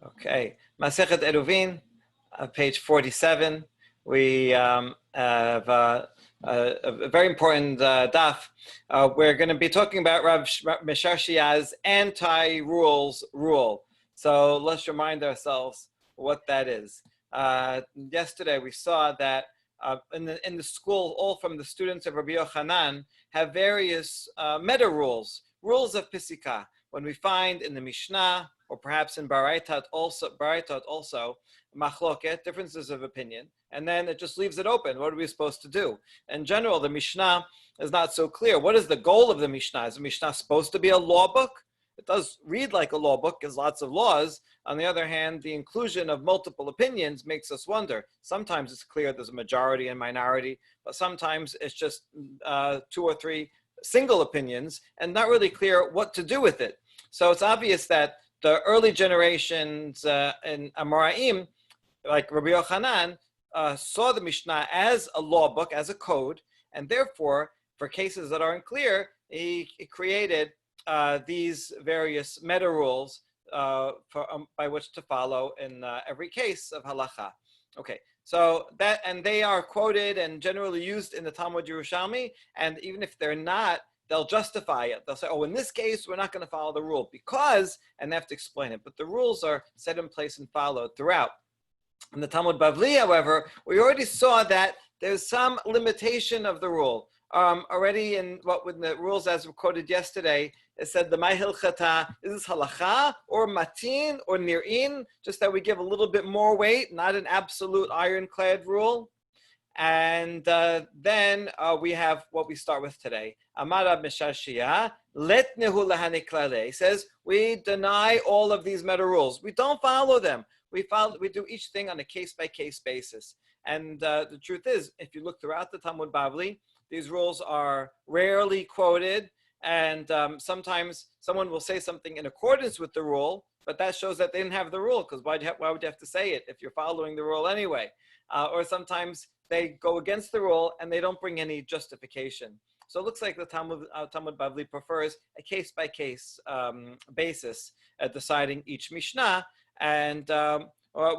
Okay, Masechet Eruvin, page 47. We have a very important daf. We're going to be talking about Rav Misharshiya's anti-rules rule. So let's remind ourselves what that is. Yesterday we saw that in the school, all from the students of Rabbi Yochanan have various meta rules of Pisika. When we find in the Mishnah, or perhaps in Baraitot also, machloket, differences of opinion, and then it just leaves it open. What are we supposed to do? In general, the Mishnah is not so clear. What is the goal of the Mishnah? Is the Mishnah supposed to be a law book? It does read like a law book, there's lots of laws. On the other hand, the inclusion of multiple opinions makes us wonder. Sometimes it's clear there's a majority and minority, but sometimes it's just 2 or 3 single opinions and not really clear what to do with it. So it's obvious that the early generations in Amoraim, like Rabbi Yochanan, saw the Mishnah as a law book, as a code, and therefore, for cases that aren't clear, he created these various meta rules by which to follow in every case of halacha. Okay, so that, and they are quoted and generally used in the Talmud Yerushalmi, and even if they're not, they'll justify it. They'll say, oh, in this case, we're not going to follow the rule because, and they have to explain it. But the rules are set in place and followed throughout. In the Talmud Bavli, however, we already saw that there's some limitation of the rule. Already in when the rules as were quoted yesterday, it said the Mahilchata, is this halacha or matin or nir'in? Just that we give a little bit more weight, not an absolute ironclad rule. And then we have what we start with today. Amar Rav Misharshiya, letnehu lahaniklale, says we deny all of these meta rules. We don't follow them. We do each thing on a case-by-case basis. And the truth is, if you look throughout the Talmud Bavli, these rules are rarely quoted, and sometimes someone will say something in accordance with the rule, but that shows that they didn't have the rule, because why would you have to say it if you're following the rule anyway? Or sometimes they go against the rule and they don't bring any justification. So it looks like the Talmud Bavli prefers a case-by-case basis at deciding each Mishnah. And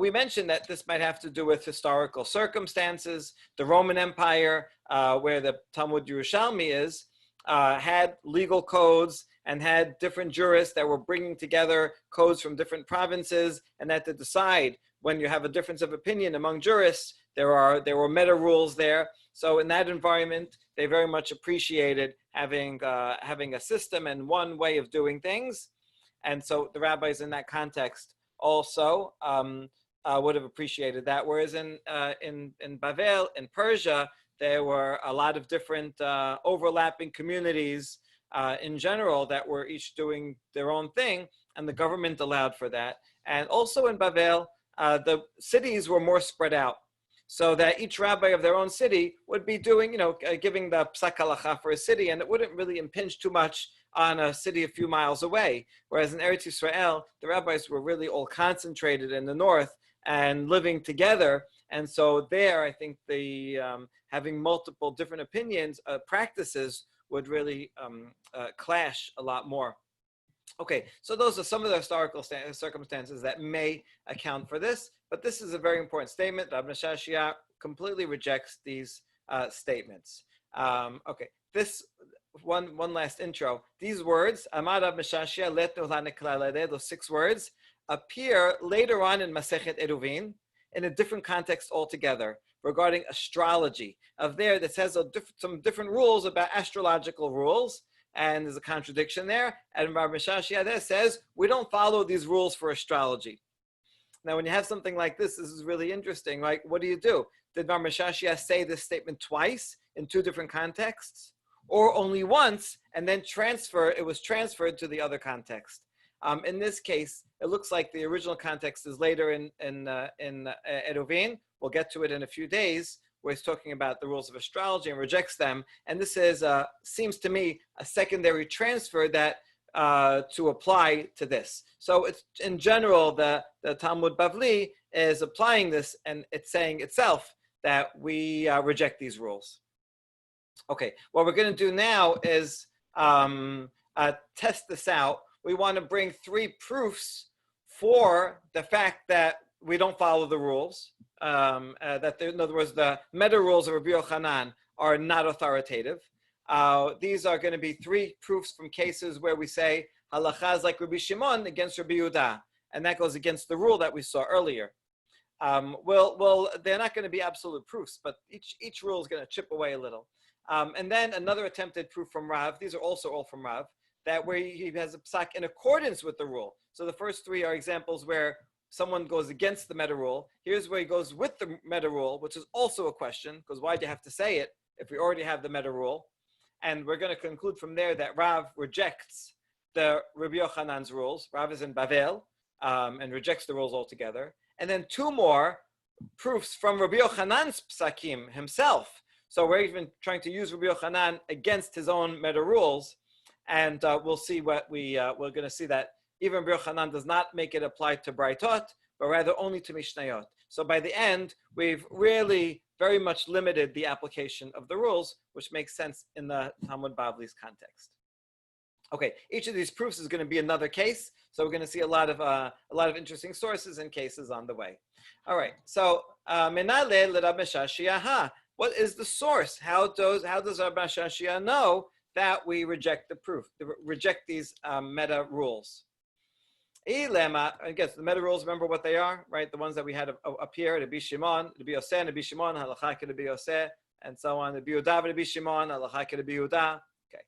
we mentioned that this might have to do with historical circumstances. The Roman Empire, where the Talmud Yerushalmi is, had legal codes and had different jurists that were bringing together codes from different provinces, and that to decide when you have a difference of opinion among jurists, there were meta rules there. So in that environment, they very much appreciated having a system and one way of doing things. And so the rabbis in that context also would have appreciated that. Whereas in Bavel, in Persia, there were a lot of different overlapping communities in general that were each doing their own thing, and the government allowed for that. And also in Bavel, the cities were more spread out, so that each rabbi of their own city would be doing, giving the psak halacha for a city, and it wouldn't really impinge too much on a city a few miles away. Whereas in Eretz Yisrael, the rabbis were really all concentrated in the north and living together. And so there, I think the having multiple different opinions, practices would really clash a lot more. Okay, so those are some of the historical circumstances that may account for this, but this is a very important statement. Rav Misharshiya completely rejects these statements. Okay, this one last intro. These words, Amar Rav Misharshiya, letnu lahaniklale, those 6 words, appear later on in Masechet Eruvin in a different context altogether regarding astrology. Of there, that says some different rules about astrological rules, and there's a contradiction there. And Rav Misharshiya there says, we don't follow these rules for astrology. Now, when you have something like this is really interesting. Like, what do you do? Did Rav Misharshiya say this statement twice in 2 different contexts? Or only once, and then it was transferred to the other context? In this case, it looks like the original context is later in Eruvin. We'll get to it in a few days, where he's talking about the rules of astrology and rejects them. And this is, seems to me, a secondary transfer that to apply to this. So it's, in general, the Talmud Bavli is applying this, and it's saying itself that we reject these rules. Okay, what we're going to do now is test this out. We want to bring 3 proofs for the fact that we don't follow the rules. In other words, the meta rules of Rabbi Yochanan are not authoritative. These are going to be three proofs from cases where we say halacha is like Rabbi Shimon against Rabbi Yehuda, and that goes against the rule that we saw earlier. They're not going to be absolute proofs, but each rule is going to chip away a little. And then another attempted proof from Rav. These are also all from Rav, that where he has a psak in accordance with the rule. So the first three are examples where someone goes against the meta rule. Here's where he goes with the meta rule, which is also a question, because why do you have to say it if we already have the meta rule? And we're going to conclude from there that Rav rejects the Rabbi Yochanan's rules. Rav is in Bavel and rejects the rules altogether. And then two more proofs from Rabbi Yochanan's psakim himself. So we're even trying to use Rabbi Yochanan against his own meta rules. And we'll see what we're going to see that even Rabbi Yochanan does not make it apply to Braitot, but rather only to Mishnayot. So by the end, we've really very much limited the application of the rules, which makes sense in the Talmud Bavli's context. Okay, each of these proofs is going to be another case, so we're going to see a lot of interesting sources and cases on the way. All right, so Menale l'Rab Shashia. What is the source? How does Rab Shashia know that we reject the proof, reject these meta rules? I guess the meta rules, remember what they are, right? The ones that we had up here, Rabbi Shimon, Rabbi Yoseh, Rabbi Shimon, halacha Rabbi Yoseh, and so on. Rabbi Yehuda, Rabbi Shimon, halacha Rabbi Yehuda. Okay,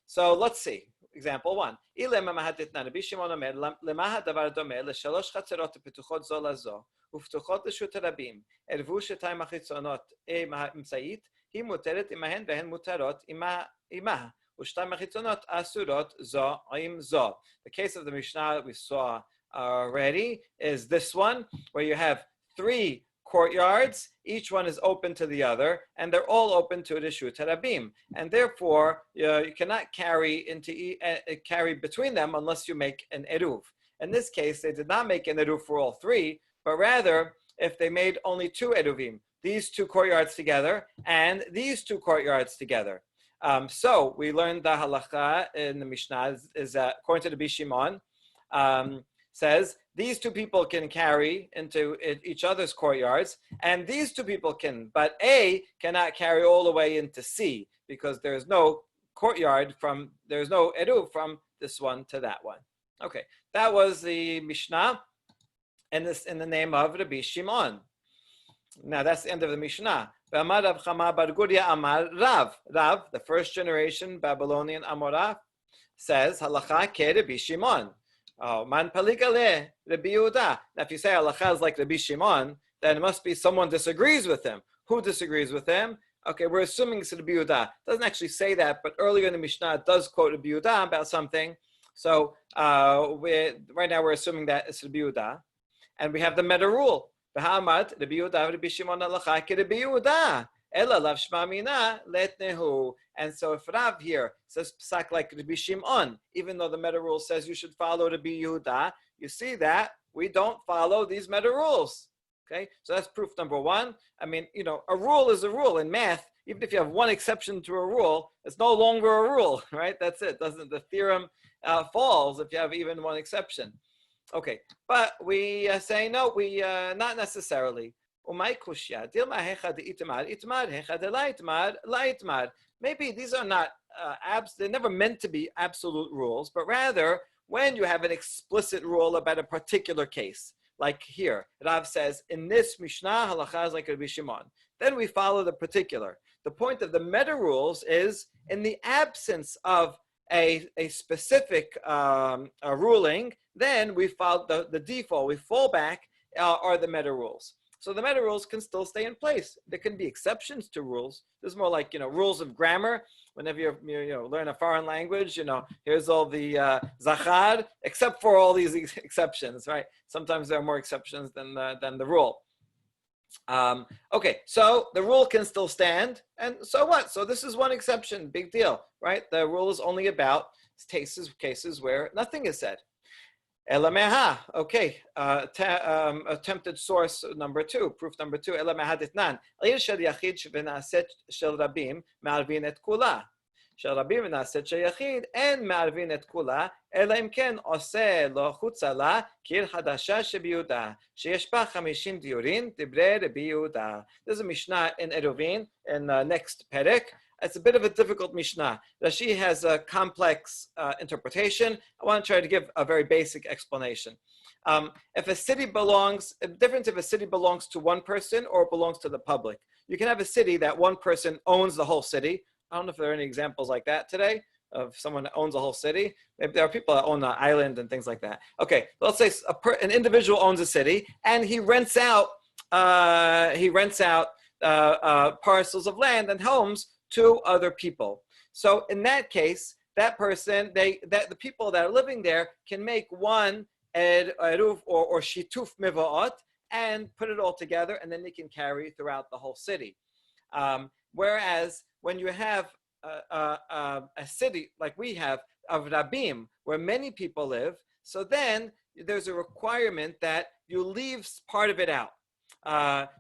so let's see. Example one. Rabbi Shimon omer, lemaha davar domeh l'shalosh chatzerot petuchot zo lazo, ופתוחות לרשות הרבים, ערבו שתיים החיצונות אמצעית, היא מותרת עמהן והן מותרות עמה. The case of the Mishnah we saw already is this one, where you have three courtyards, each one is open to the other, and they're all open to Reshut Harabim, and therefore you cannot carry between them unless you make an eruv. In this case, they did not make an eruv for all three, but rather if they made only two eruvim, these two courtyards together and these two courtyards together. So we learned the halacha in the Mishnah is according to the Rabbi Shimon, says these two people can carry into each other's courtyards, and these two people can, but A cannot carry all the way into C because there's no courtyard there's no eruv from this one to that one. Okay, that was the Mishnah, and this in the name of Rabbi Shimon. Now that's the end of the Mishnah. Rav, the first generation Babylonian Amorah, says halacha ke Rabbi Shimon. Man paligale Rabbi Yehuda. Now if you say halacha is like Rabbi Shimon, then it must be someone disagrees with him. Who disagrees with him? Okay, we're assuming it's Rabbi Yehuda. It doesn't actually say that, but earlier in the Mishnah it does quote Rabbi Yehuda about something. So right now we're assuming that it's Rabbi Yehuda. And we have the meta rule. V'hamad Rabbi Yehuda Rabbi Shimon halacha ke Rabbi Yehuda. Ela lav shma mina letnehu. And so if Rav here says psak like Rabbi Shimon, even though the meta rule says you should follow Rabbi Yehuda, you see that we don't follow these meta rules. Okay, so that's proof number one. I mean, a rule is a rule in math. Even if you have one exception to a rule, it's no longer a rule, right? That's it. The theorem falls if you have even one exception. Okay, but we say no, we not necessarily. Maybe these are not they're never meant to be absolute rules, but rather when you have an explicit rule about a particular case, like here, Rav says, in this Mishnah, halacha is like Rabbi Shimon. Then we follow the particular. The point of the meta rules is in the absence of a specific ruling, then we follow the default, we fall back, are the meta rules. So the meta rules can still stay in place. There can be exceptions to rules. This is more like, rules of grammar. Whenever you learn a foreign language, here's all the zachar, except for all these exceptions, right? Sometimes there are more exceptions than the rule. Okay, so the rule can still stand, and so what? So this is one exception, big deal, right? The rule is only about cases where nothing is said. Elameha, okay, attempted source number two, proof number two, Elameha ditnan. Ayir shel yachid v'naaset shel rabim ma'arvin et kula. Shel rabim v'naaset shel yachid en ma'arvin et kula, אלא אם כן עושה לו חוצה לה כעיר חדשה שביהודה, שיש בה 50 דיורים, דברי רבי יהודה. There's a Mishnah in Eruvin, in the next perek. It's a bit of a difficult Mishnah. Rashi has a complex interpretation. I want to try to give a very basic explanation. If a city belongs, the difference if a city belongs to one person or it belongs to the public. You can have a city that one person owns the whole city. I don't know if there are any examples like that today of someone that owns a whole city. Maybe there are people that own an island and things like that. Okay, let's say an individual owns a city and he rents out parcels of land and homes to other people. So in that case, that person, the people that are living there can make one eruv or shituf mivaot and put it all together, and then they can carry throughout the whole city. Whereas when you have a city like we have of Rabim, where many people live, so then there's a requirement that you leave part of it out.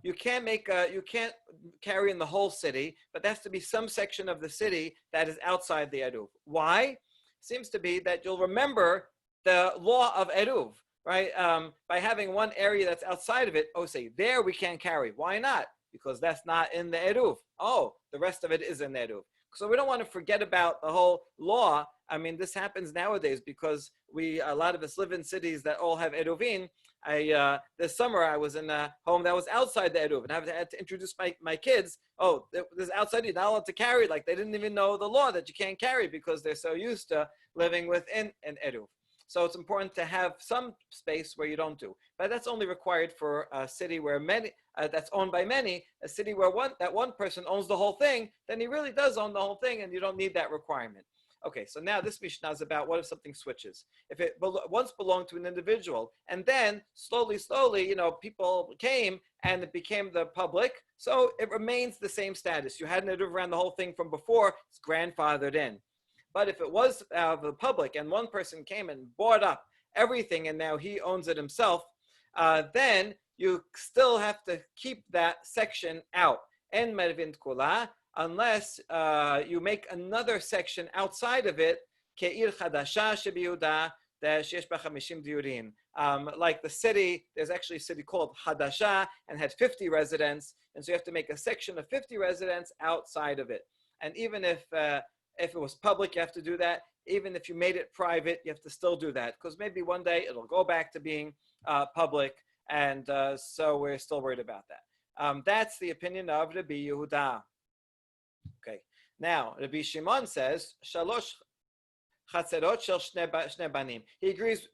You can't carry in the whole city, but there has to be some section of the city that is outside the Eruv. Why? Seems to be that you'll remember the law of Eruv, right? By having one area that's outside of it, say, there we can't carry. Why not? Because that's not in the Eruv. The rest of it is in the Eruv. So we don't want to forget about the whole law. I mean, this happens nowadays because a lot of us live in cities that all have Eruvin. This summer I was in a home that was outside the Eruv, and I had to introduce my kids. This outside you're not allowed to carry. Like they didn't even know the law that you can't carry because they're so used to living within an Eruv. So it's important to have some space where you don't do. But that's only required for a city where that's owned by many. A city where one person owns the whole thing, then he really does own the whole thing, and you don't need that requirement. Okay, so now this Mishnah is about what if something switches? If it once belonged to an individual, and then slowly, people came and it became the public, so it remains the same status. You had an eruv around the whole thing from before, it's grandfathered in. But if it was the public and one person came and bought up everything and now he owns it himself, then you still have to keep that section out. En mervin kula, unless you make another section outside of it, ke'ir chadasha shebiuda, sheyesh ba 50 diurim. Like the city, there's actually a city called Hadasha and had 50 residents, and so you have to make a section of 50 residents outside of it. And even if it was public, you have to do that. Even if you made it private, you have to still do that because maybe one day it'll go back to being public, and so we're still worried about that. That's the opinion of Rabbi Yehuda. Okay. Now, Rabbi Shimon says, Shalosh chatzerot shel shne banim. He agrees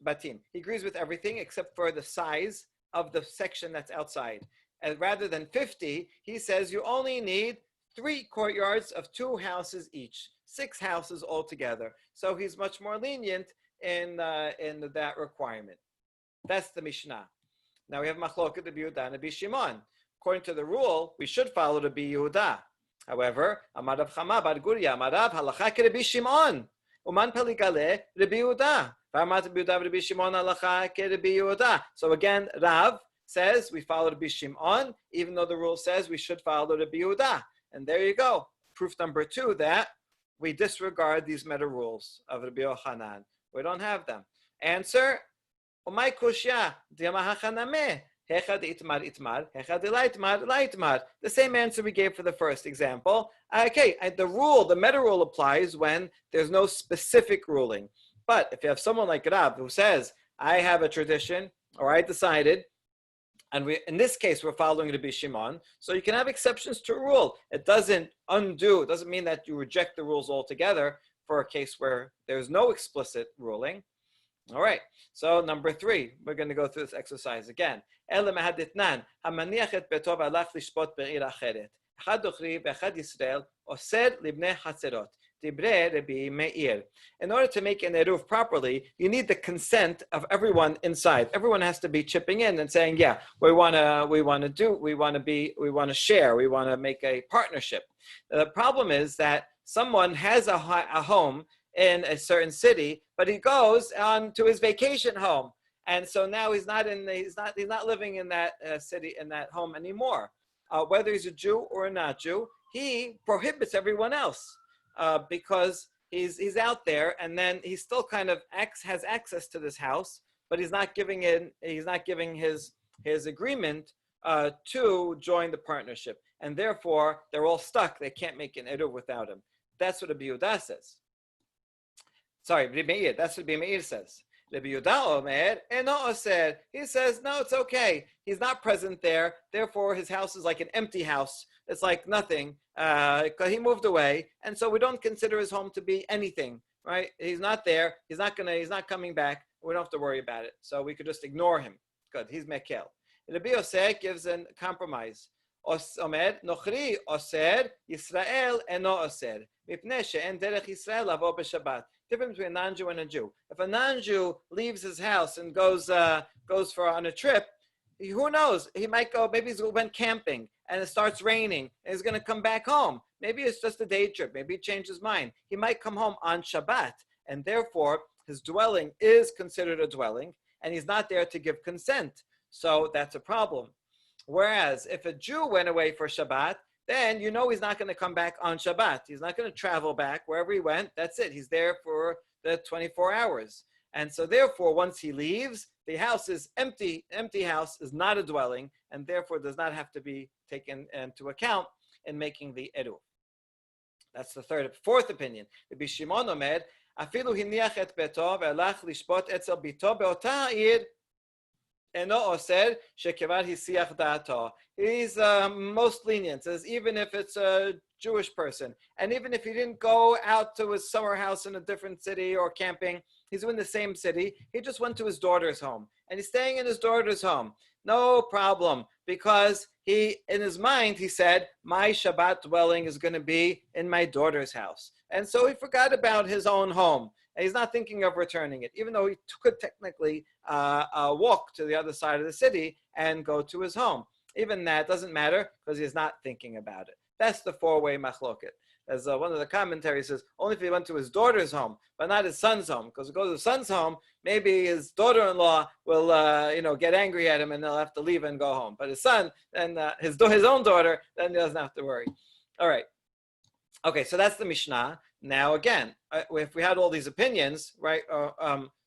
with everything except for the size of the section that's outside. And rather than 50, he says you only need 3 courtyards of 2 houses each, 6 houses altogether. So he's much more lenient in that requirement. That's the Mishnah. Now we have Machloket Rabbi Yehuda and Rabbi Shimon. According to the rule, we should follow Rabbi Yehuda. However, Amarav Chama bar Guria, Amarav halacha ke Rabbi Shimon, Uman peligale Rabbi Yehuda. V'amat Rabbi Yehuda Rabbi Shimon halacha ke Rabbi Yehuda. So again, Rav says we follow Rabbi Shimon, even though the rule says we should follow Rabbi Yehuda. And there you go. Proof number 2 that we disregard these meta rules of Rabbi Yochanan. We don't have them. Answer, Umay kushya, diamahachanameh. The same answer we gave for the first example. Okay, the meta rule applies when there's no specific ruling. But if you have someone like Rav who says, I have a tradition, or I decided, and in this case, we're following Rabbi Shimon, so you can have exceptions to a rule. It doesn't mean that you reject the rules altogether for a case where there's no explicit ruling. All right, so number 3, we're going to go through this exercise again. In order to make an eruv properly, you need the consent of everyone inside. Everyone has to be chipping in and saying, yeah, we want to share, we want to make a partnership. The problem is that someone has a home in a certain city, but he goes on to his vacation home, and so now he's not living in that city, in that home anymore. Whether he's a Jew or not Jew, he prohibits everyone else because he's out there, and then he still kind of has access to this house, but he's not giving his agreement to join the partnership, and therefore they're all stuck. They can't make an eruv without him. That's what Rabbi Yehuda says. Sorry, Rabbi Meir. That's what Rabbi Meir says. Rabbi Yehuda Omer eno oser. He says no, it's okay. He's not present there. Therefore, his house is like an empty house. It's like nothing. He moved away, and so we don't consider his home to be anything. Right? He's not there. He's not coming back. We don't have to worry about it. So we could just ignore him. Good. He's mekel. Rabbi Yosef gives a compromise. Omer nochri oser Yisrael eno oser mipnei she'en derech Yisrael lavo b'Shabbat. Difference between a non-Jew and a Jew. If a non-Jew leaves his house and goes on a trip, who knows? He might go. Maybe he went camping and it starts raining and he's going to come back home. Maybe it's just a day trip. Maybe he changed his mind. He might come home on Shabbat, and therefore his dwelling is considered a dwelling, and he's not there to give consent. So that's a problem. Whereas if a Jew went away for Shabbat, then you know he's not going to come back on Shabbat. He's not going to travel back wherever he went. That's it. He's there for the 24 hours. And so therefore, once he leaves, the house is empty. Empty house is not a dwelling, and therefore does not have to be taken into account in making the eruv. That's the fourth opinion. Rabbi Shimon omer, afilu hiniach et beto ve'alach lishpot etzel bito be'ota ha'ir eno oser shekevar hisiach da'ato. He's most lenient, says even if it's a Jewish person, and even if he didn't go out to his summer house in a different city or camping, he's in the same city. He just went to his daughter's home, and he's staying in his daughter's home. No problem, because in his mind, he said, my Shabbat dwelling is going to be in my daughter's house. And so he forgot about his own home. And he's not thinking of returning it, even though he could technically walk to the other side of the city and go to his home. Even that doesn't matter because he's not thinking about it. That's the four-way machloket. As one of the commentaries says, only if he went to his daughter's home, but not his son's home. Because if he goes to his son's home, maybe his daughter-in-law will, get angry at him, and they'll have to leave and go home. But his son and his own daughter, then he doesn't have to worry. All right. Okay, so that's the Mishnah. Now again, if we had all these opinions, right?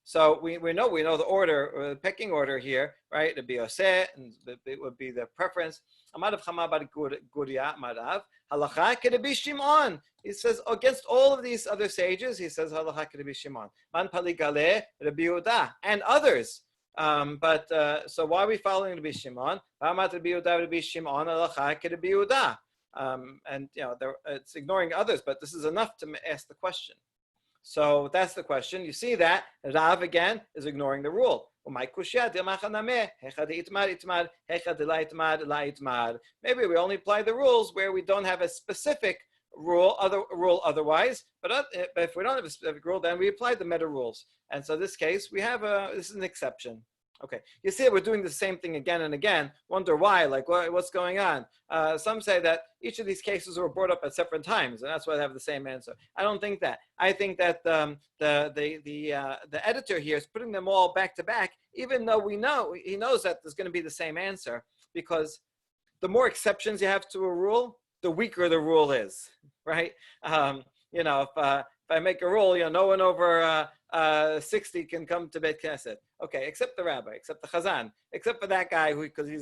So we know the order, or the pecking order here, right? The bioseh, and it would be the preference. Amadav Chama bar Guria, Amadav Halacha Kerebi Shimon. He says against all of these other sages, he says Halacha Kerebi Shimon. Man Paligale Rabbi Yehuda and others. So why are we following Rabbi Shimon? Amat Rabbi Yehuda Rabbi Shimon Halacha Kerebi Yehuda. And it's ignoring others, but this is enough to ask the question. So that's the question. You see that Rav again is ignoring the rule. Maybe we only apply the rules where we don't have a specific rule otherwise. But if we don't have a specific rule, then we apply the meta rules. And so this case, this is an exception. Okay, you see we're doing the same thing again and again. Wonder why, like what's going on? Some say that each of these cases were brought up at separate times, and that's why they have the same answer. I don't think that. I think that the editor here is putting them all back to back, even though he knows that there's going to be the same answer, because the more exceptions you have to a rule, the weaker the rule is, right? If I make a rule, no one over 60 can come to Beit Knesset. Okay, except the rabbi, except the chazan, except for that guy because he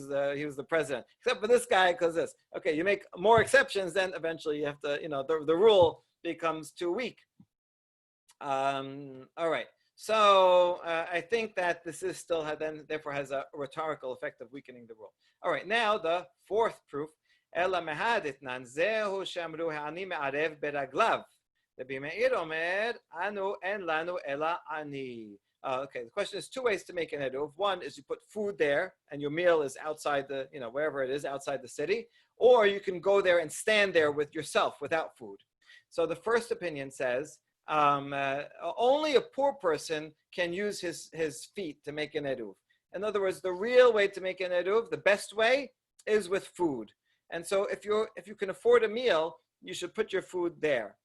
was the president, except for this guy because this. Okay, you make more exceptions, then eventually you have to, the rule becomes too weak. All right. So I think that this is still therefore has a rhetorical effect of weakening the rule. All right, now the fourth proof. Ela mehaditnan zehu shamru ha'ani me'arev beraglav. Rabbi Meir omer anu en lanu ela ani. Okay, the question is two ways to make an eruv. One is you put food there, and your meal is outside the, wherever it is outside the city, or you can go there and stand there with yourself without food. So the first opinion says only a poor person can use his feet to make an eruv. In other words, the real way to make an eruv, the best way, is with food. And so if you can afford a meal, you should put your food there.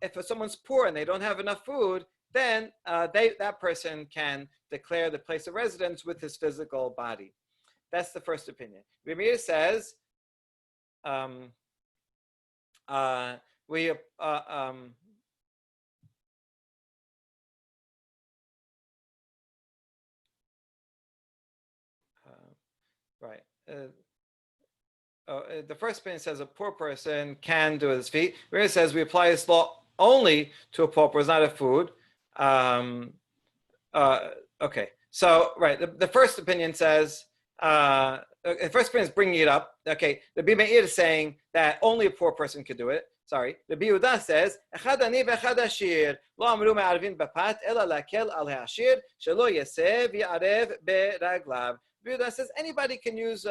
If someone's poor and they don't have enough food, then that person can declare the place of residence with his physical body. That's the first opinion. Ramir says Right. The first opinion says a poor person can do it with his feet. Where it says we apply this law only to a pauper, it's not a food. Um, uh, okay, so right, the first opinion says the first opinion is bringing it up. Okay, the Bimeir is saying that only a poor person could do it. Sorry, the Biuda says echad ani ve'echad ashir lo amru me'arvin b'pat ela lakel al ha'ashir shelo yaseh v'yarev be'raglav. Biuda says anybody can use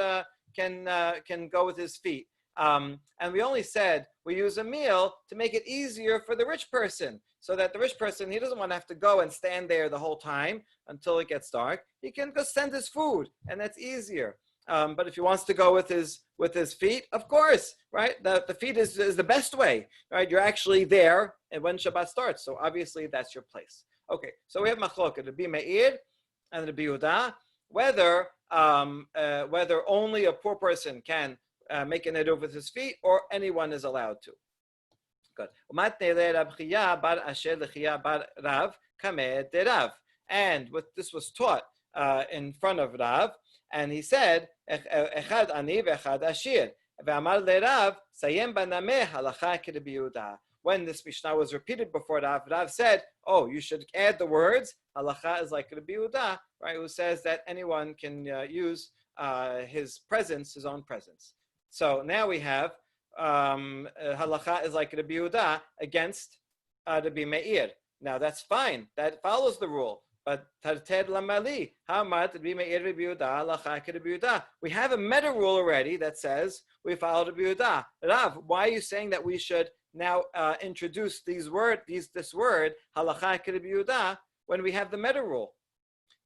can go with his feet. And we only said we use a meal to make it easier for the rich person, so that the rich person, he doesn't want to have to go and stand there the whole time until it gets dark. He can just send his food, and that's easier. But if he wants to go with his feet, of course, right? The feet is the best way, right? You're actually there, and when Shabbat starts, so obviously that's your place. Okay, so we have machloket, the Bimeir and the Biuda, whether only a poor person can make an eruv with his feet, or anyone is allowed to. Good. And what this was taught in front of Rav, and he said, "Echad ani ve'echad ashir." Ve'amar leRav, "Sayem banameh halacha k'Rabbi When this Mishnah was repeated before Rav, Rav said, "Oh, you should add the words halacha is like Rabbi Yehuda, right? Who says that anyone can use his presence, his own presence." So now we have halacha is like Rabbi Yehuda against Rabbi Meir. Now that's fine. That follows the rule. But tarted lamali, hamat Rabbi Meir Rabbi Yehuda halacha Rabbi Yehuda. We have a meta rule already that says we follow Rabbi Yehuda. Rav, why are you saying that we should now introduce this word halacha Rabbi Yehuda when we have the meta rule?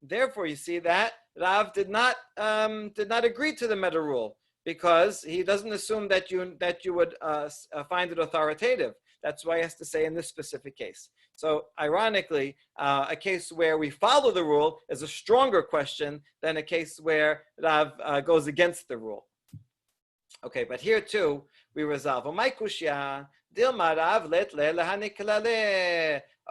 Therefore, you see that Rav did not agree to the meta rule, because he doesn't assume that you would find it authoritative. That's why he has to say in this specific case. So ironically, a case where we follow the rule is a stronger question than a case where Rav goes against the rule. Okay, but here too, we resolve.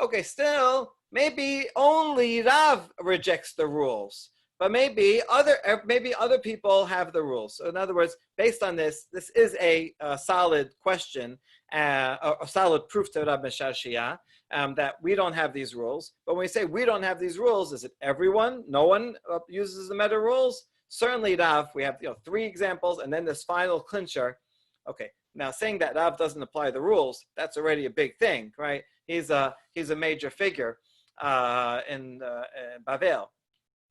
Okay, still, maybe only Rav rejects the rules. But maybe other people have the rules. So in other words, based on this is a solid question, a solid proof to Rab Meshar Shia, that we don't have these rules. But when we say we don't have these rules, is it everyone? No one uses the meta rules? Certainly Rav, we have 3 examples, and then this final clincher. Okay, now saying that Rav doesn't apply the rules, that's already a big thing, right? He's a major figure in Bavel.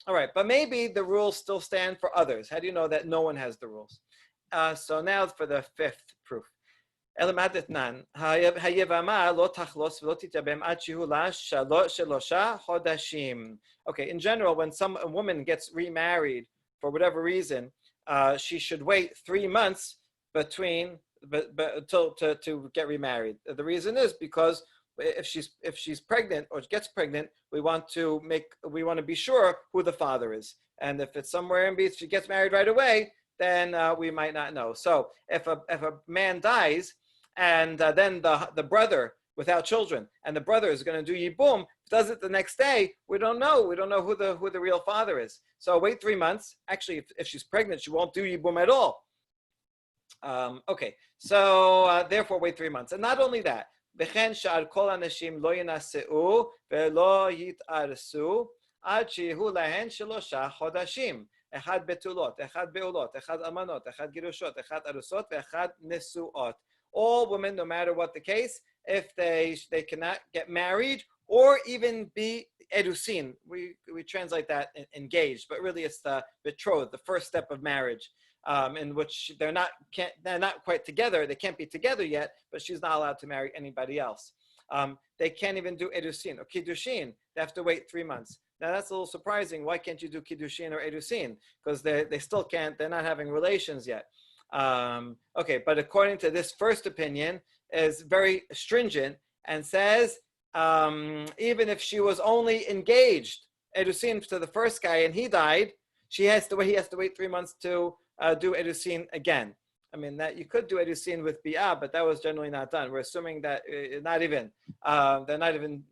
All right, but maybe the rules still stand for others. How do you know that no one has the rules? So now for the 5th proof. Okay, in general, when a woman gets remarried for whatever reason, she should wait 3 months to get remarried. The reason is because if she's pregnant or gets pregnant, we want to be sure who the father is. And if it's somewhere in between, she gets married right away, then we might not know. So if a man dies, and then the brother without children, and the brother is going to do yibum, does it the next day, we don't know who the real father is. So wait 3 months. Actually, if she's pregnant, she won't do yibum at all. Okay, so therefore wait 3 months. And not only that, וכן שאר כל הנשים לא ינשאו ולא יתארסו עד שיהיו להן 3 חודשים, 1 בתולות, 1 בעולות, 1 אלמנות, 1 גירושות, 1 ארוסות ו1 נשואות. All women, no matter what the case, if they cannot get married or even be erusin, we translate that engaged, but really it's the betrothed, the first step of marriage. In which they're not quite together. They can't be together yet, but she's not allowed to marry anybody else. They can't even do erusin or kiddushin. They have to wait 3 months. Now that's a little surprising. Why can't you do kiddushin or erusin? Because they still can't. They're not having relations yet. Okay, but according to this first opinion, is very stringent and says even if she was only engaged erusin to the first guy and he died, he has to wait 3 months to do erusin again. I mean, that you could do erusin with bi'ah, but that was generally not done. We're assuming that they're not even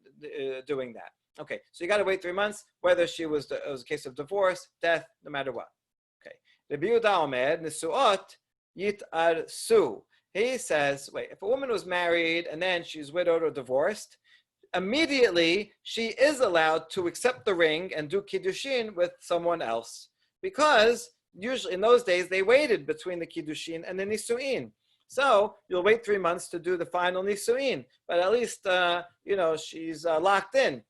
doing that. Okay, so you got to wait 3 months, whether it was a case of divorce, death, no matter what. Okay, Rabbi Yehuda Omer, Nisuot Yitarsu. He says, wait, if a woman was married and then she's widowed or divorced, immediately she is allowed to accept the ring and do kiddushin with someone else, because usually in those days they waited between the kiddushin and the nisuin. So you'll wait 3 months to do the final nisuin, but at least she's locked in.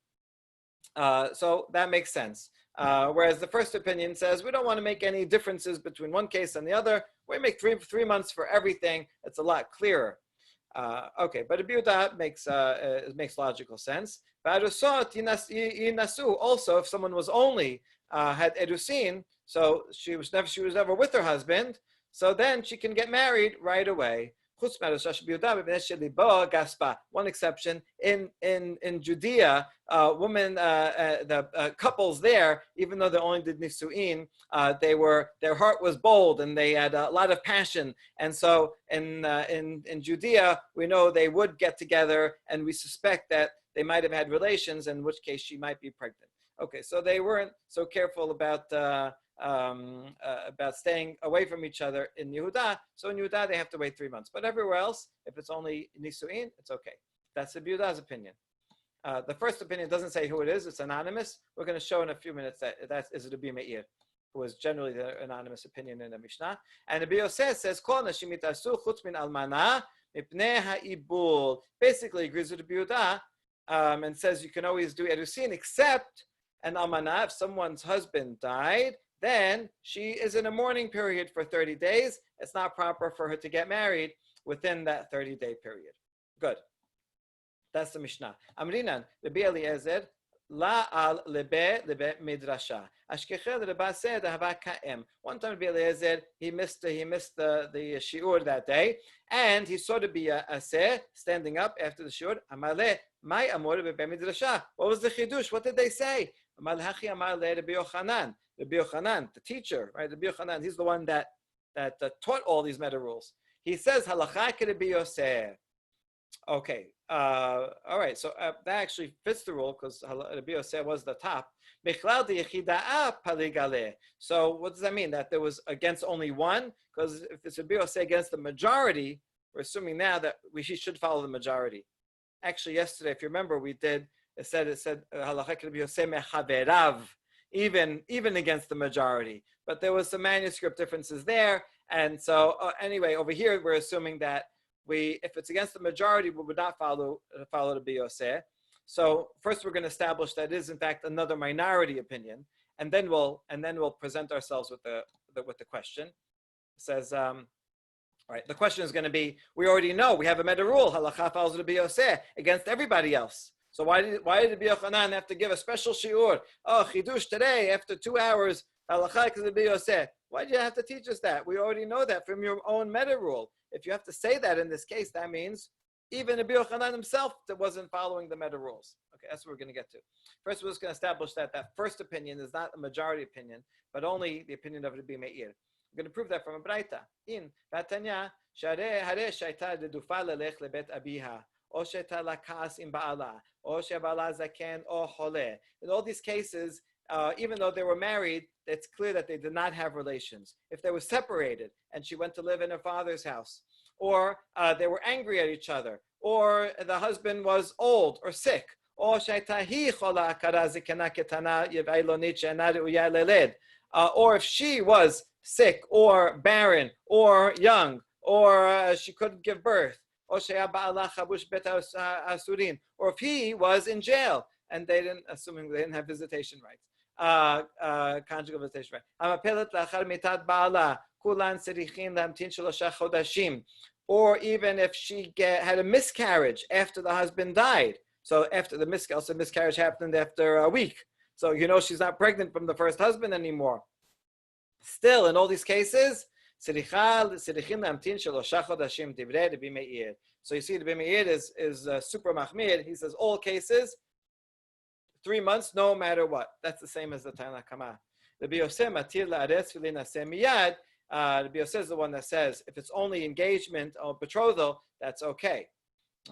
So that makes sense. Whereas the first opinion says we don't want to make any differences between one case and the other. We make three months for everything. It's a lot clearer. Okay, but Rabbi Yehuda makes logical sense. Also, if someone was only had erusin, so she was never with her husband, so then she can get married right away. One exception in Judea, the couples there, even though they only did nisuin, their heart was bold and they had a lot of passion, and so in Judea we know they would get together, and we suspect that they might have had relations, in which case she might be pregnant. Okay, so they weren't so careful about staying away from each other in Yehuda. So in Yehuda, they have to wait 3 months. But everywhere else, if it's only Nisuin, it's okay. That's the Yehuda's opinion. The first opinion doesn't say who it is. It's anonymous. We're going to show in a few minutes that is Rabbi Meir, who is generally the anonymous opinion in the Mishnah. And Rabbi Yosef says, Kol nashim yitasu chutz min almana mipnei ha'ibul. Basically agrees with Rabbi Yehuda, and says you can always do erusin, except an almana, if someone's husband died, then she is in a mourning period for 30 days. It's not proper for her to get married within that 30-day period. Good. That's the Mishnah. Amrinan, Rabbi Eliezer, la al lebe midrasha. Ashkechel Rabba said hava ka'em. One time Rabbi Eliezer, he missed the shiur that day, and he saw to be a aseh standing up after the shiur. Amale, my amor bebe midrasha. What was the chidush? What did they say? Rabbi Yochanan, the teacher, right? Rabbi Yochanan, he's the one that taught all these meta rules. He says halacha Rabbi Yosef. Okay, all right. So that actually fits the rule because Rabbi Yosef was the top. So what does that mean? That there was against only one? Because if it's Rabbi Yosef against the majority, we're assuming now that we should follow the majority. Actually, yesterday, if you remember, it said halacha Rabbi Yosef mechaverav, even against the majority. But there was some manuscript differences there, and so anyway, over here we're assuming that if it's against the majority, we would not follow Rabbi Yosef. So first, we're going to establish that it is in fact another minority opinion, and then we'll present ourselves with the question. It says. All right, the question is going to be, we already know, we have a meta rule, halacha follows Rabbi Yosef against everybody else. So why did Rabbi Yochanan have to give a special shiur? Oh, chidush today, after 2 hours, halacha is Rabbi Yosef. Why do you have to teach us that? We already know that from your own meta rule. If you have to say that in this case, that means even Rabbi Yochanan himself that wasn't following the meta rules. Okay, that's what we're going to get to. First, we're just going to establish that first opinion is not a majority opinion, but only the opinion of Rabbi Meir. I'm going to prove that from a braita. In Batanya, Share Hare Shaita Dedufa Lelech Lebet Abiha, O Sheta Lakas in Baala, O Shebala Zaken, O Hole. In all these cases, even though they were married, it's clear that they did not have relations. If they were separated and she went to live in her father's house, or they were angry at each other, or the husband was old or sick, or if she was sick or barren or young or she couldn't give birth, or if he was in jail and assuming they didn't have visitation rights, conjugal visitation rights. Or even if she had a miscarriage after the husband died. So after the miscarriage happened after a week. So she's not pregnant from the first husband anymore. Still, in all these cases, so you see, the Rabbi Meir is super mahmir. He says all cases, 3 months, no matter what. That's the same as the Tana Kama. Rabbi Yosef matir la'aretz v'linaseh miyad. Rabbi Yosef is the one that says if it's only engagement or betrothal, that's okay.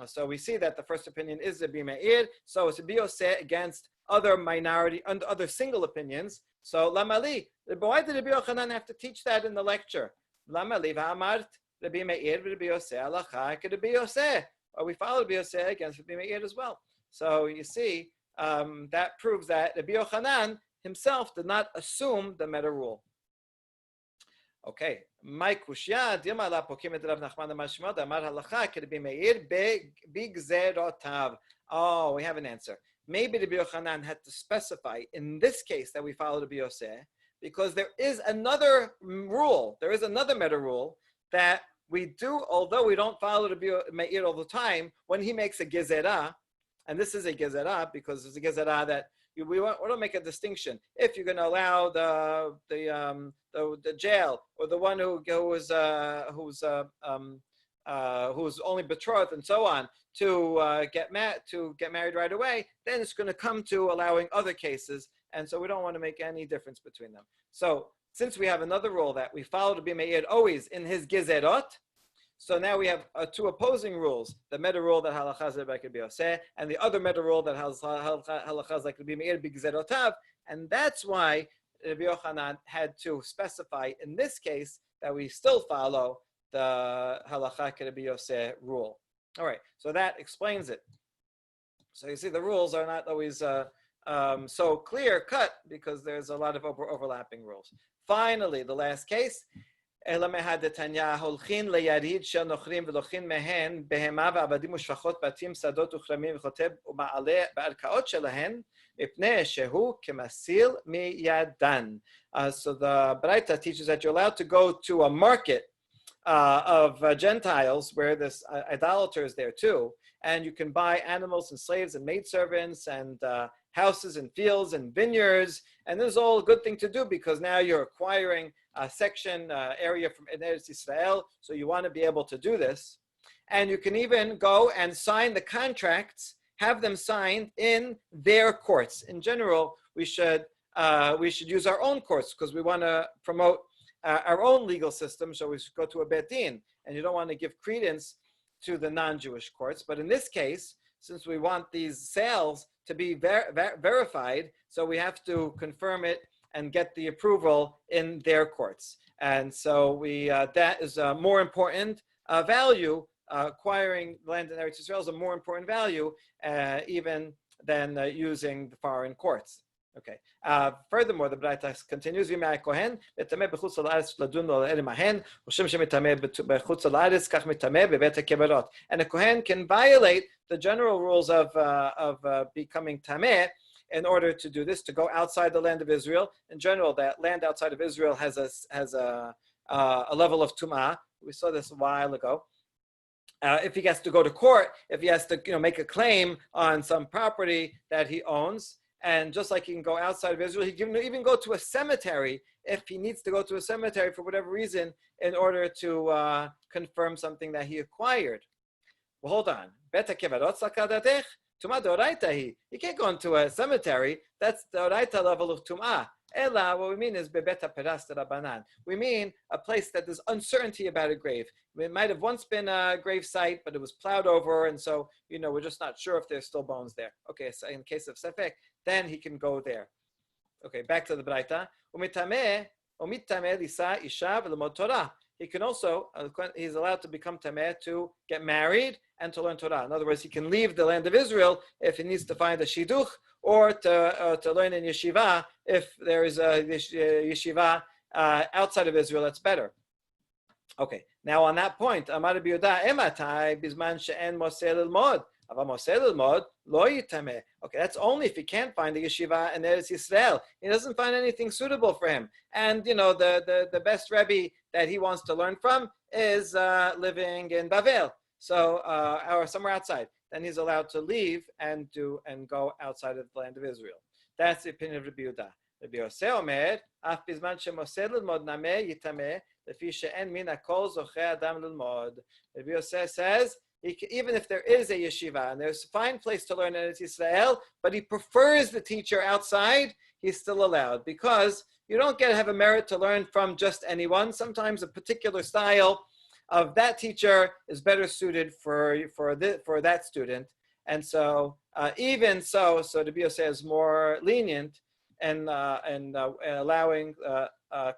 So we see that the first opinion is Rabbi Meir. So it's Rabbi Yosef against other minority and other single opinions. So Lamali, why did Rabbi Yochanan have to teach that in the lecture? Lamali v'amart Rabbi Meir v'Rabbi Yosef alacha Rabbi Yosef. Or we follow Rabbi Yosef against Rabbi Meir as well. So you see, that proves that Rabbi Yochanan himself did not assume the meta rule. Okay, my kushya dilma la pokim et Rav Nachman Mashmod amar halacha Rabbi Meir bigzerotav. Oh, we have an answer. Maybe Rabbi Yochanan had to specify in this case that we follow Rabbi Yosef, because there is another rule, there is another meta rule that we do, although we don't follow Rabbi Meir all the time, when he makes a gezerah, and this is a gezerah because it's a gezerah that we want to make a distinction. If you're going to allow the jail or the one who's only betrothed and so on to get married right away, then it's going to come to allowing other cases, and so we don't want to make any difference between them. So since we have another rule that we follow to be meir always in his gezerot, so now we have two opposing rules: the meta rule that halachas like Rabbi Yosef, and the other meta rule that halachas like Rabbi Meir b'gezerotav, and that's why Rabbi Yochanan had to specify in this case that we still follow the halacha Rabbi Yosef rule. All right, so that explains it. So you see, the rules are not always so clear cut because there's a lot of overlapping rules. Finally, the last case. אלא מהדתניא הולכין ליריד של נוכרים ולוקחין מהן בהמה ועבדים ושפחות בתים שדות וכרמים וכותב ומעלה בערכאות שלהן מפני שהוא כמסיל מידן. So the Braita teaches that you're allowed to go to a market of Gentiles where this idolater is there too, and you can buy animals and slaves and maidservants and houses and fields and vineyards, and this is all a good thing to do because now you're acquiring a section, area from Eretz Israel, so you want to be able to do this. And you can even go and sign the contracts, have them signed in their courts. In general, we should use our own courts because we want to promote our own legal system, so we should go to a bet din, and you don't want to give credence to the non-Jewish courts. But in this case, since we want these sales to be verified, so we have to confirm it and get the approval in their courts. And so that is a more important value. Acquiring land in Eretz Israel is a more important value even than using the foreign courts. Okay. Furthermore, the Braita continues, and a Kohen can violate the general rules of becoming tameh in order to do this, to go outside the land of Israel. In general, that land outside of Israel has a level of tumah. We saw this a while ago. If he has to go to court, if he has to make a claim on some property that he owns, and just like he can go outside of Israel, he can even go to a cemetery if he needs to go to a cemetery for whatever reason in order to confirm something that he acquired. Well, hold on. He can't go into a cemetery. That's the oraita level of tum'ah. Ela, what we mean is bebeta peras rabanan. We mean a place that there's uncertainty about a grave. It might have once been a grave site, but it was plowed over, and so we're just not sure if there's still bones there. Okay, so in case of sefek, then he can go there. Okay, back to the Braita. Umitameh lisa isha v'lemod Torah. He can also, he's allowed to become tameh to get married and to learn Torah. In other words, he can leave the land of Israel if he needs to find a shidduch, or to learn in yeshiva if there is a yeshiva outside of Israel that's better. Okay, now on that point, Amar Rabbi Yehuda, ematai bizman she'en moseh lilmod. Okay, that's only if he can't find a yeshiva in Eretz Yisrael. He doesn't find anything suitable for him. And, the best Rebbe that he wants to learn from is living in Bavel. So, or somewhere outside. Then he's allowed to leave and go outside of the land of Israel. That's the opinion of Rabbi Yehuda. Rabbi Yosef Omer, af bizman shemoseh lilmod nameh yitameh, lefi she'en min hakol zocheh adam lilmod. Rabbi Yosef says, even if there is a yeshiva and there's a fine place to learn in Eretz Yisrael, but he prefers the teacher outside, he's still allowed, because you don't have a merit to learn from just anyone. Sometimes a particular style of that teacher is better suited for that student. And so even so the BOS is more lenient and allowing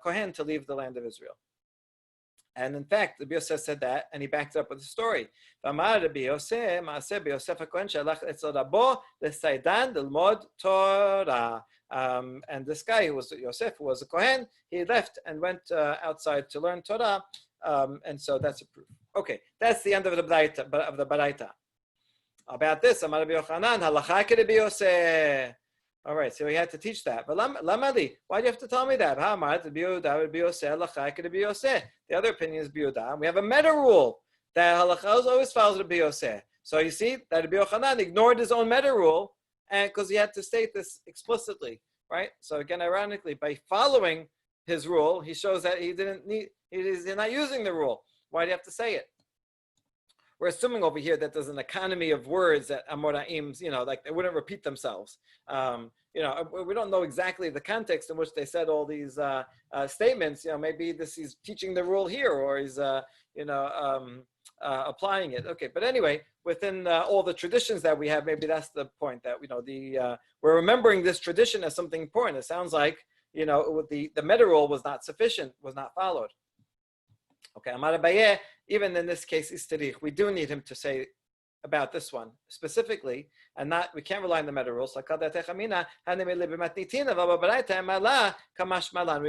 Kohen to leave the land of Israel. And in fact, Rabbi Yosef said that, and he backed it up with a story. And this guy who was Yosef, who was a Kohen, he left and went outside to learn Torah, and so that's a proof. Okay, that's the end of the Baraita. About this, Amar Rabbi Yochanan, halacha ke Rabbi Yosef. All right, so he had to teach that. But lamali, why do you have to tell me that? The other opinion is Biuda. We have a meta rule that halacha always follows Rabbi Yosef. So you see that Rabbi Yochanan ignored his own meta rule, and because he had to state this explicitly, right? So again, ironically, by following his rule, he shows that he's not using the rule. Why do you have to say it? We're assuming over here that there's an economy of words that Amoraim, like they wouldn't repeat themselves. We don't know exactly the context in which they said all these statements. Maybe he's teaching the rule here, or he's, applying it. Okay, but anyway, within all the traditions that we have, maybe that's the point that we're remembering this tradition as something important. It sounds like the meta rule was not sufficient, was not followed. Okay, Amar Abaye, even in this case, istirich, we do need him to say about this one specifically, and we can't rely on the meta rules. We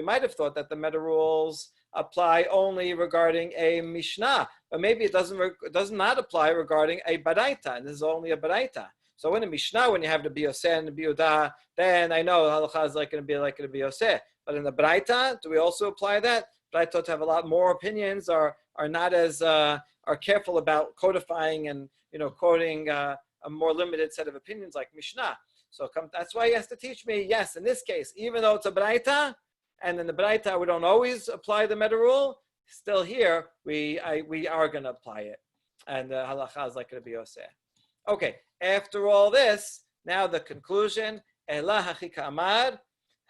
might have thought that the meta rules apply only regarding a Mishnah, but maybe it does not apply regarding a Baraita, and this is only a Baraita. So in a Mishnah, when you have the Biyoseh and the Biyudah, then I know halacha is going to be like the Biyoseh. But in the Baraita, do we also apply that? Braitot have a lot more opinions, are not as are careful about codifying and quoting a more limited set of opinions like Mishnah. So that's why he has to teach me. Yes, in this case, even though it's a Braita, and in the Braita we don't always apply the meta rule, still here we are going to apply it, and halacha is like Rabbi Yosef. Okay, after all this, now the conclusion. Ela hachika amar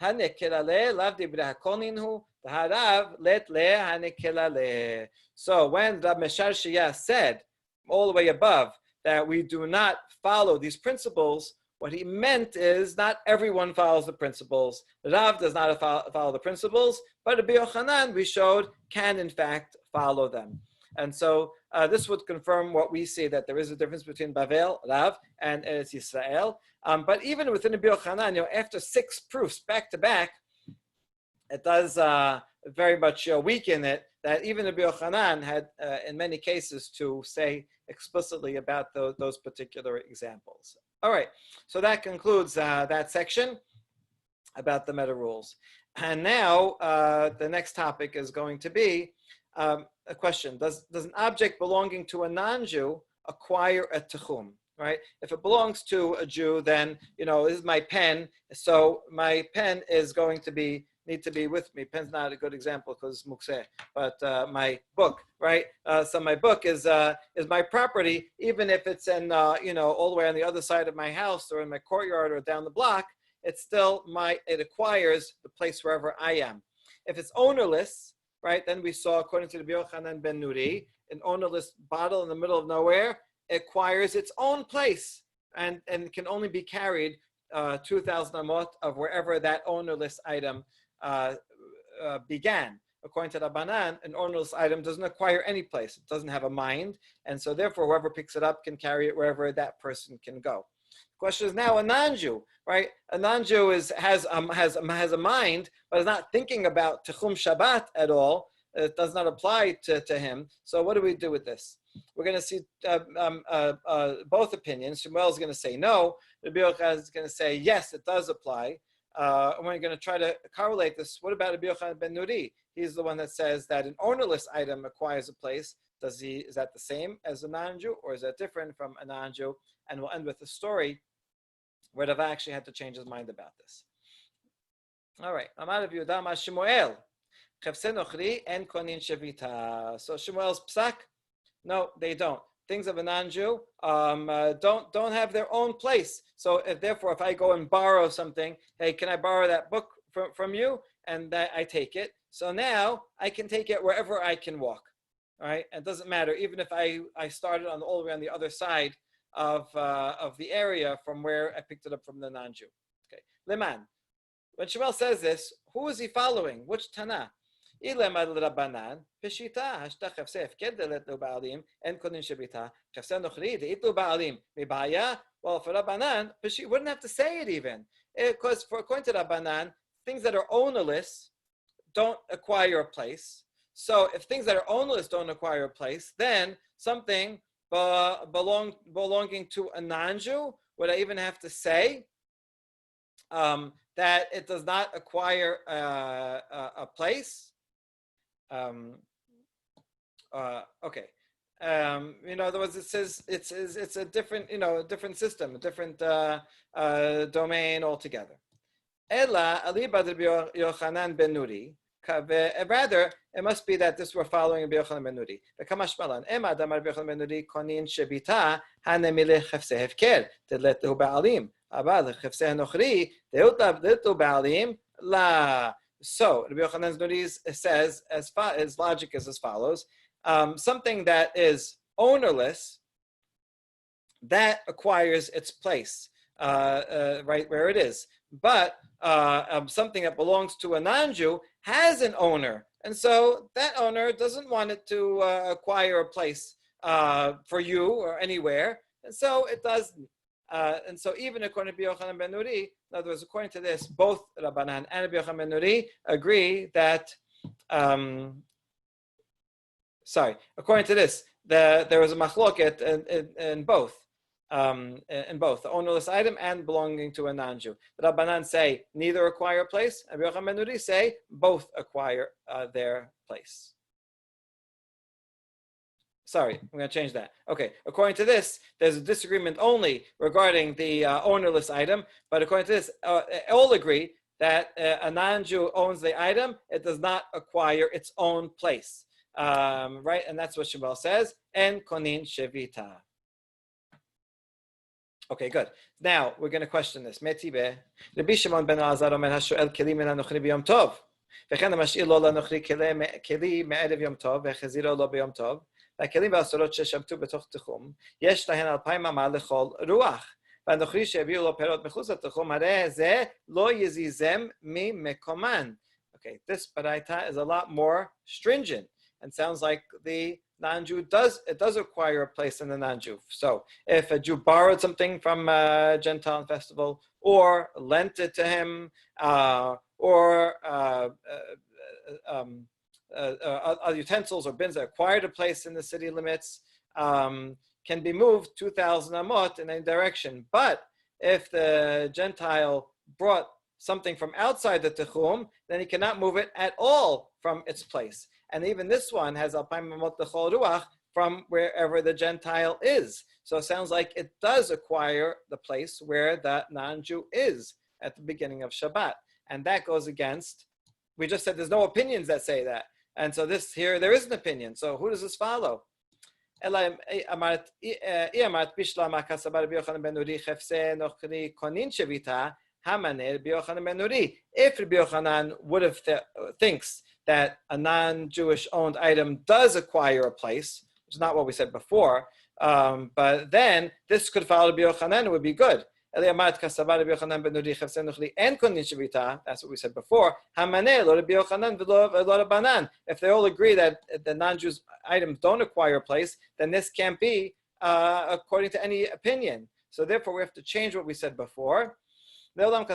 hanekilale lav dibra hakoninhu. So when Rab Meshar Shia said, all the way above, that we do not follow these principles, what he meant is not everyone follows the principles. Rav does not follow the principles, but Rabbi Yochanan, we showed, can in fact follow them. And so this would confirm what we see, that there is a difference between Bavel, Rav, and Eretz Yisrael. But even within Rabbi Yochanan, after 6 proofs back to back, it does very much weaken it, that even Rabbi Yochanan had, in many cases, to say explicitly about those particular examples. All right, so that concludes that section about the meta rules. And now the next topic is going to be a question. Does an object belonging to a non-Jew acquire a techum? Right? If it belongs to a Jew, then, this is my pen, so my pen is going to need to be with me. Pen's not a good example because it's mukseh, but my book, right? So my book is my property, even if it's in all the way on the other side of my house or in my courtyard or down the block. It's still it acquires the place wherever I am. If it's ownerless, right? Then we saw, according to the Yochanan ben Nuri, an ownerless bottle in the middle of nowhere acquires its own place and can only be carried 2,000 amot of wherever that ownerless item began. According to Rabbanan, an ownerless item doesn't acquire any place. It doesn't have a mind, and so therefore whoever picks it up can carry it wherever that person can go. The question is now a non-Jew, right? A non-Jew has a mind, but is not thinking about Techum Shabbat at all. It does not apply to him. So what do we do with this? We're going to see both opinions. Shmuel is going to say no. Rabbi Yochanan is going to say yes, it does apply. And we're going to try to correlate this. What about Rabbi Yochanan ben Nuri? He's the one that says that an ownerless item acquires a place. Is that the same as a non-Jew, or is that different from a non-Jew? And we'll end with a story where Rava actually had to change his mind about this. All right. Amar Rabbi Yehuda Amar Shmuel. So Shmuel's psak, no, they don't. Things of a non-Jew don't have their own place. So therefore, if I go and borrow something, hey, can I borrow that book from you? And I take it. So now I can take it wherever I can walk. All right, it doesn't matter, even if I started all the way on the other side of the area from where I picked it up from the non-Jew. Okay, Leman. when Shmuel says this, who is he following? Which Tana? Ilem ad Rabbanan, Peshita, Hashtach Chefse Efked Letlu Baalim, En Kodin Shebita, Chefse Nochri, Deitlu Baalim, Mibaya. Well, for Rabbanan, Peshi wouldn't have to say it even. Because according to Rabbanan, things that are ownerless don't acquire a place. So if things that are ownerless don't acquire a place, then something belonging to a non-Jew, would I even have to say that it does not acquire a place? Okay. In other words, it says it's a different, a different system, a different domain altogether. Ella aliba Yochanan ben Nuri. Rather, it must be that this we're following Rabbi Yochanan ben Nuri. V'kamash malan ema damar Rabbi Yochanan ben Nuri konin shebita hanemile chefse hefker tedletu ba'alim. Abad chefse hanochri deutletu ba'alim la. So Rabbi Yochanan ben Nuri says his logic is as follows: something that is ownerless, that acquires its place right where it is. But something that belongs to a non-Jew has an owner, and so that owner doesn't want it to acquire a place for you or anywhere, and so it doesn't. And so even according to Yochanan ben Nuri, in other words, according to this, both Rabbanan and Yochanan ben Nuri agree that. According to this, there was a machloket in both. In both the ownerless item and belonging to a non-Jew. The Rabbanan say neither acquire a place, and Yochanan ben Nuri say both acquire their place. Sorry, I'm going to change that. Okay, according to this, there's a disagreement only regarding the ownerless item, but according to this, all agree that a non-Jew owns the item, it does not acquire its own place. Right, and that's what Shmuel says, En konin shevita. Okay, good. Now we're going to question this. Metibe, Rabbi Shimon ben Elazar omer hashoel keli min hanochri b'yom tov, v'chen hamash'ir lo lanochri keli me'erev yom tov v'chaziro lo b'yom tov, והכלים והאסורות ששבתו בתוך תחום, יש להן 2,000 אמה לכל רוח. והנוכרי שהביאו לו פירות מחוץ לתחום, הרי זה לא יזיזם ממקומן. Okay, this baraita is a lot more stringent and sounds like the non-Jew does acquire a place in the non-Jew. So if a Jew borrowed something from a Gentile festival or lent it to him or utensils or bins that acquired a place in the city limits can be moved 2,000 amot in any direction. But if the Gentile brought something from outside the Techum, then he cannot move it at all from its place. And even this one has alpayim amot l'chol ruach from wherever the Gentile is. So it sounds like it does acquire the place where the non-Jew is at the beginning of Shabbat. And that goes against, we just said there's no opinions that say that. And so this here, there is an opinion. So who does this follow? If Rabbi Yochanan would have thinks that a non-Jewish owned item does acquire a place, which is not what we said before, but then this could follow Rabbi Yochanan, it would be good. That's what we said before. If they all agree that the non-Jews items don't acquire a place, then this can't be according to any opinion. So therefore, we have to change what we said before. Really, Rabbi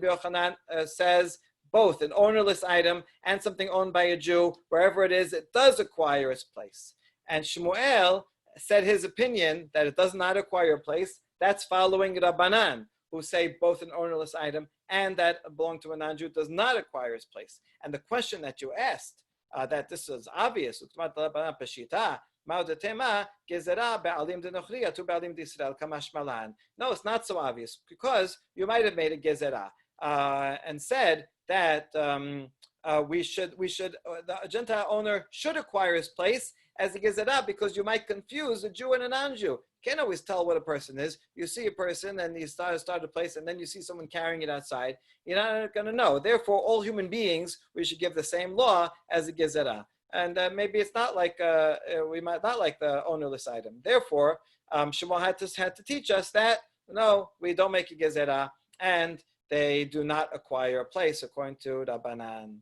Yochanan says both an ownerless item and something owned by a Jew, wherever it is, it does acquire its place. And Shmuel said his opinion that it does not acquire a place. That's following Rabbanan, who say both an ownerless item and that belong to a non-Jew does not acquire its place. And the question that you asked, that this is obvious, no, it's not so obvious, because you might have made a gezerah and said that the Gentile owner should acquire his place as a gezerah, because you might confuse a Jew and a non-Jew. You can't always tell what a person is. You see a person and you start a place, and then you see someone carrying it outside. You're not going to know. Therefore, all human beings, we should give the same law as a gezerah. And maybe it's not like we might not like the ownerless item. Therefore, Shmuel had to teach us that no, we don't make a gezerah, and they do not acquire a place according to Rabbanan.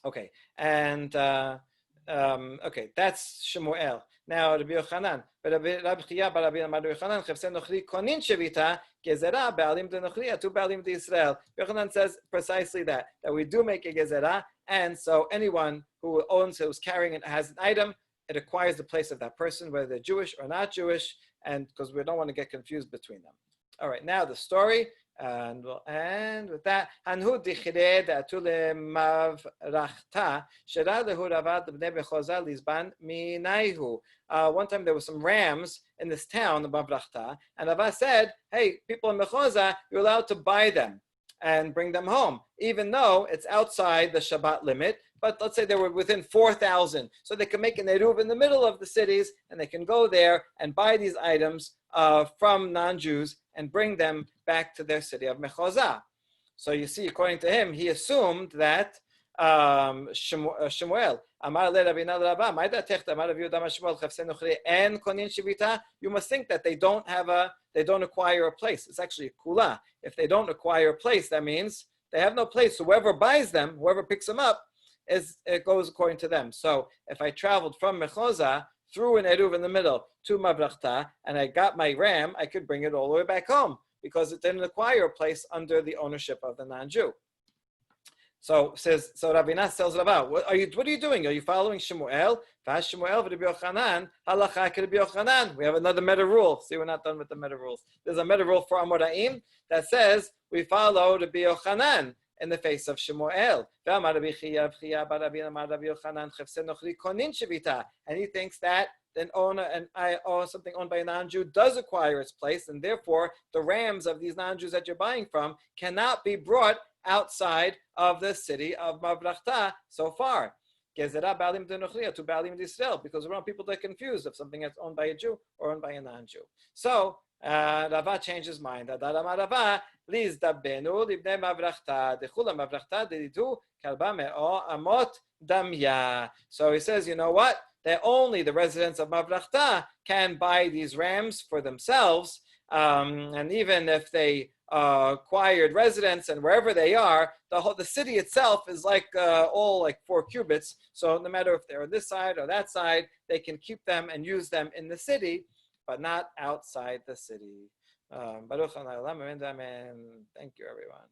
Okay, and okay, that's Shemuel. Now Rabbi Yochanan, but Rabbi Chia bar Rabbi Yochanan, Chefse Nochri Konin Shevita Gezerah Baalim de Nochri Atu Baalim de Israel. Yochanan says precisely that we do make a Gezerah, and so anyone who owns, who's carrying it, has an item, it acquires the place of that person, whether they're Jewish or not Jewish, and because we don't want to get confused between them. All right, now the story. And we'll end with that. Hanhu dichred atule mavrachta shera lehu ravad bnei bechoza lisban minaihu. One time there were some rams in this town, the Mavrachta, and Rava said, "Hey, people in Mechoza, you're allowed to buy them and bring them home, even though it's outside the Shabbat limit. But let's say they were within 4,000, so they can make an Eruv in the middle of the cities, and they can go there and buy these items from non-Jews and bring them back to their city of Mechoza." So you see, according to him, he assumed that Shemuel, Amar le Rabbeinu Rabba, my datech Amar Rabbi Yehuda Shemuel Chafse Nochri en Konin Shivita. You must think that they don't acquire a place. It's actually a kula. If they don't acquire a place, that means they have no place. Whoever buys them, whoever picks them up, it goes according to them. So if I traveled from Mechoza through an Eruv in the middle to Mavrachta, and I got my ram, I could bring it all the way back home because it didn't acquire a place under the ownership of the non-Jew. So Rabinas tells Rava, what are you doing? Are you following Shemuel? Shemuel Rabbi Yochanan, halacha Rabbi Yochanan. We have another meta rule. See, we're not done with the meta rules. There's a meta rule for Amoraim that says we follow Rabbi Yochanan in the face of Shemuel. And he thinks that something owned by a non-Jew does acquire its place, and therefore the rams of these non-Jews that you're buying from cannot be brought outside of the city of Mavrachta so far. Gezerah Baalim de Nochriya to Baalim de Israel, because around people are confused if something is owned by a Jew or owned by a non-Jew. So Rava changed his mind. Adarama Rava liz dabenu libnei Mavrachta dechula Mavrachta deditu kalba meo amot damya. So he says, you know what? That only the residents of Mavrachta can buy these rams for themselves, and even if they acquired residence and wherever they are, the city itself is like all like 4 cubits. So no matter if they're on this side or that side, they can keep them and use them in the city, but not outside the city. Baruch Adonai Olam, amen. Thank you, everyone.